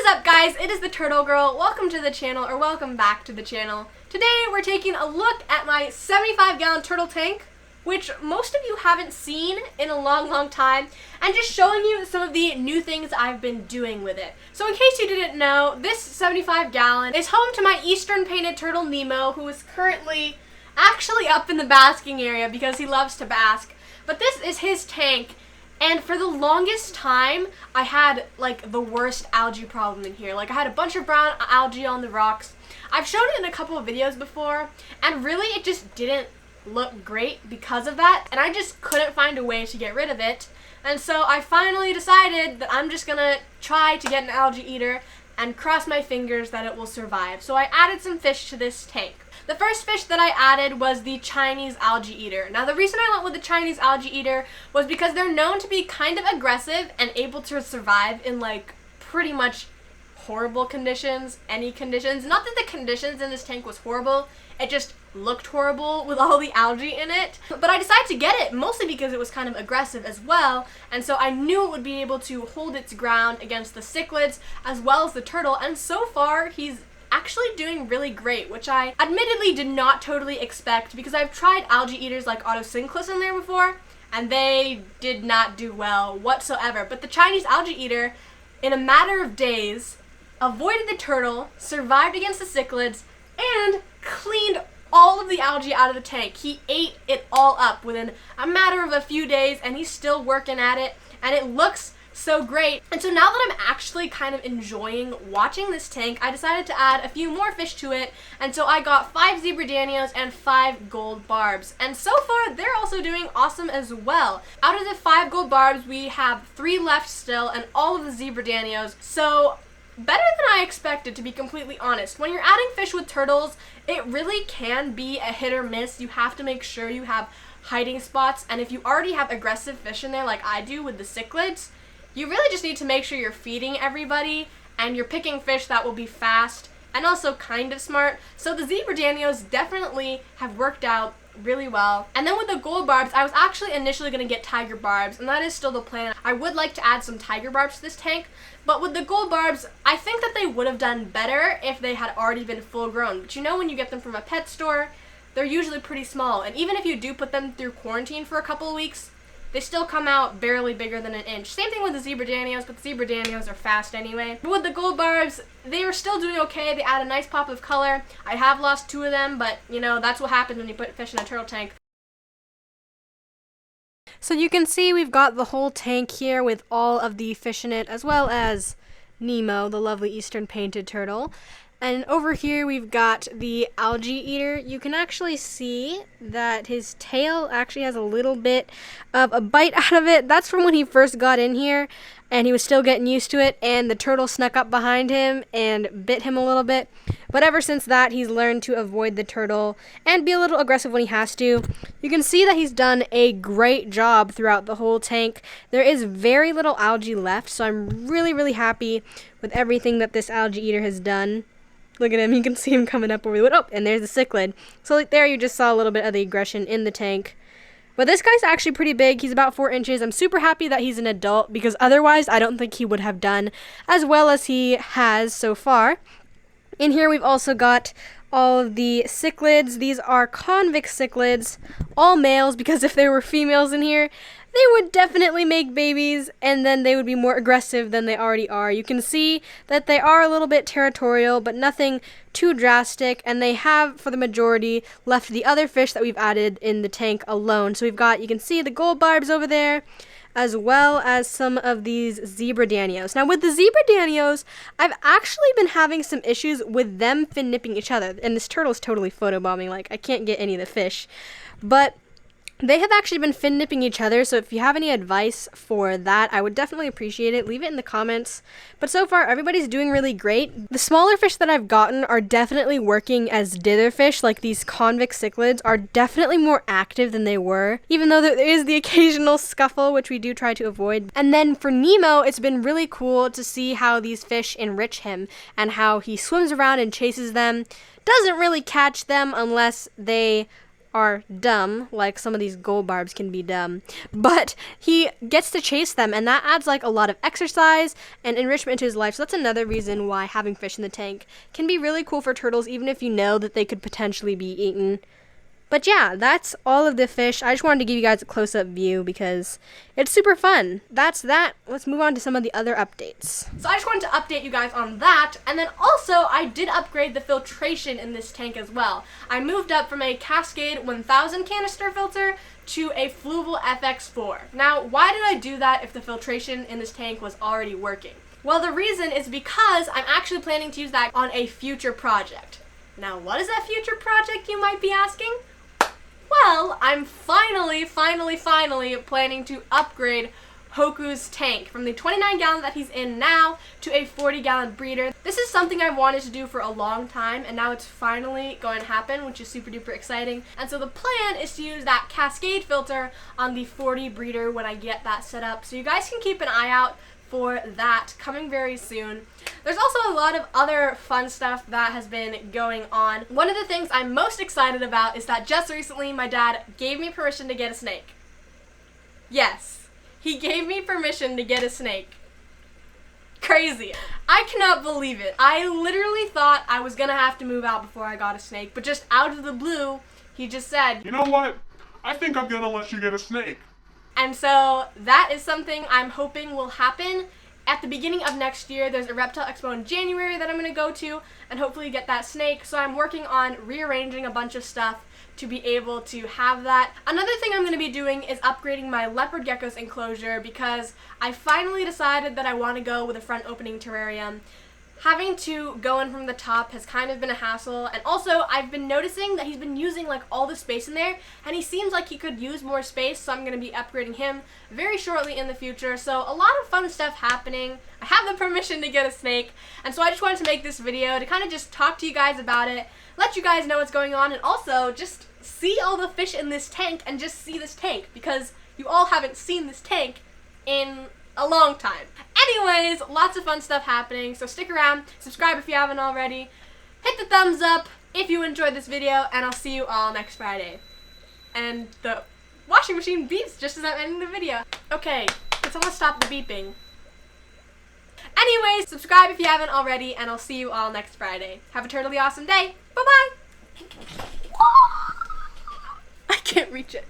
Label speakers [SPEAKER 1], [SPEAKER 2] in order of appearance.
[SPEAKER 1] up, guys? It is the Turtle Girl. Welcome to the channel, or welcome back to the channel. Today we're taking a look at my 75-gallon turtle tank, which most of you haven't seen in a long time, and just showing you some of the new things I've been doing with it. So in case you didn't know, this 75-gallon is home to my eastern painted turtle Nemo, who is currently actually up in the basking area because he loves to bask. But this is his tank. And for the longest time, I had like the worst algae problem in here. Like I had a bunch of brown algae on the rocks. I've shown it in a couple of videos before, and really it just didn't look great because of that, and I just couldn't find a way to get rid of it. And so I finally decided that I'm just gonna try to get an algae eater and cross my fingers that it will survive. So I added some fish to this tank. The first fish that I added was the Chinese Algae Eater. Now the reason I went with the Chinese Algae Eater was because they're known to be kind of aggressive and able to survive in like pretty much horrible conditions, any conditions. Not that the conditions in this tank was horrible, it just looked horrible with all the algae in it. But I decided to get it mostly because it was kind of aggressive as well, and so I knew it would be able to hold its ground against the cichlids as well as the turtle, and so far he's actually doing really great, which I admittedly did not totally expect because I've tried algae eaters like Cichlids in there before, and they did not do well whatsoever. But the Chinese Algae Eater, in a matter of days, avoided the turtle, survived against the cichlids, and cleaned all of the algae out of the tank. He ate it all up within a matter of a few days, and he's still working at it, and it looks so great. And so now that I'm actually kind of enjoying watching this tank, I decided to add a few more fish to it, and so I got 5 zebra Danios and 5 gold barbs, and so far they're also doing awesome as well. Out of the 5 gold barbs, we have 3 left still, and all of the zebra Danios, so better than I expected, to be completely honest. When you're adding fish with turtles, it really can be a hit or miss. You have to make sure you have hiding spots, and if you already have aggressive fish in there like I do with the cichlids, you really just need to make sure you're feeding everybody and you're picking fish that will be fast and also kind of smart. So the zebra Danios definitely have worked out really well. And then with the gold barbs, I was actually initially going to get tiger barbs, and that is still the plan. I would like to add some tiger barbs to this tank, but with the gold barbs, I think that they would have done better if they had already been full grown. But you know, when you get them from a pet store, they're usually pretty small, and even if you do put them through quarantine for a couple of weeks, they still come out barely bigger than an inch. Same thing with the zebra Danios, but the zebra Danios are fast anyway. But with the gold barbs, they are still doing okay. They add a nice pop of color. I have lost 2 of them, but you know, that's what happens when you put fish in a turtle tank. So you can see we've got the whole tank here with all of the fish in it, as well as Nemo, the lovely eastern painted turtle. And over here we've got the Algae Eater. You can actually see that his tail actually has a little bit of a bite out of it. That's from when he first got in here and he was still getting used to it, and the turtle snuck up behind him and bit him a little bit. But ever since that, he's learned to avoid the turtle and be a little aggressive when he has to. You can see that he's done a great job throughout the whole tank. There is very little algae left, so I'm really happy with everything that this Algae Eater has done. Look at him, you can see him coming up over the wood. Oh, and there's the cichlid. So like there you just saw a little bit of the aggression in the tank. But this guy's actually pretty big. He's about 4 inches. I'm super happy that he's an adult because otherwise I don't think he would have done as well as he has so far. In here we've also got all of the cichlids. These are convict cichlids, all males, because if there were females in here, they would definitely make babies, and then they would be more aggressive than they already are. You can see that they are a little bit territorial, but nothing too drastic, and they have, for the majority, left the other fish that we've added in the tank alone. So we've got, you can see the gold barbs over there, as well as some of these zebra Danios. Now with the zebra Danios, I've actually been having some issues with them fin nipping each other, and this turtle is totally photobombing, like I can't get any of the fish. But they have actually been fin nipping each other, so if you have any advice for that, I would definitely appreciate it. Leave it in the comments. But so far, everybody's doing really great. The smaller fish that I've gotten are definitely working as dither fish, like these convict cichlids are definitely more active than they were, even though there is the occasional scuffle, which we do try to avoid. And then for Nemo, it's been really cool to see how these fish enrich him and how he swims around and chases them. Doesn't really catch them unless they are dumb, like some of these gold barbs can be dumb, but he gets to chase them, and that adds like a lot of exercise and enrichment to his life. So that's another reason why having fish in the tank can be really cool for turtles, even if you know that they could potentially be eaten. But yeah, that's all of the fish. I just wanted to give you guys a close-up view because it's super fun. That's that. Let's move on to some of the other updates. So I just wanted to update you guys on that. And then also, I did upgrade the filtration in this tank as well. I moved up from a Cascade 1000 canister filter to a Fluval FX4. Now, why did I do that if the filtration in this tank was already working? Well, the reason is because I'm actually planning to use that on a future project. Now, what is that future project, you might be asking? Well, I'm finally planning to upgrade Hoku's tank from the 29 gallon that he's in now to a 40 gallon breeder. This is something I wanted to do for a long time, and now it's finally going to happen, which is super duper exciting. And so the plan is to use that Cascade filter on the 40 breeder when I get that set up. So you guys can keep an eye out for that coming very soon. There's also a lot of other fun stuff that has been going on. One of the things I'm most excited about is that just recently my dad gave me permission to get a snake. Yes, he gave me permission to get a snake. Crazy. I cannot believe it. I literally thought I was gonna have to move out before I got a snake, but just out of the blue, he just said,
[SPEAKER 2] "You know what? I think I'm gonna let you get a snake."
[SPEAKER 1] And so that is something I'm hoping will happen. At the beginning of next year, there's a Reptile Expo in January that I'm going to go to and hopefully get that snake. So I'm working on rearranging a bunch of stuff to be able to have that. Another thing I'm going to be doing is upgrading my Leopard Geckos enclosure because I finally decided that I want to go with a front opening terrarium. Having to go in from the top has kind of been a hassle, and also I've been noticing that he's been using like all the space in there, and he seems like he could use more space, so I'm going to be upgrading him very shortly in the future. So a lot of fun stuff happening. I have the permission to get a snake, and so I just wanted to make this video to kind of just talk to you guys about it, let you guys know what's going on, and also just see all the fish in this tank and just see this tank, because you all haven't seen this tank in a long time. Anyways, lots of fun stuff happening, so stick around, subscribe if you haven't already, hit the thumbs up if you enjoyed this video, and I'll see you all next Friday. And the washing machine beeps just as I'm ending the video. Okay, can someone stop the beeping? Anyways, subscribe if you haven't already, and I'll see you all next Friday. Have a totally awesome day. Bye-bye! I can't reach it.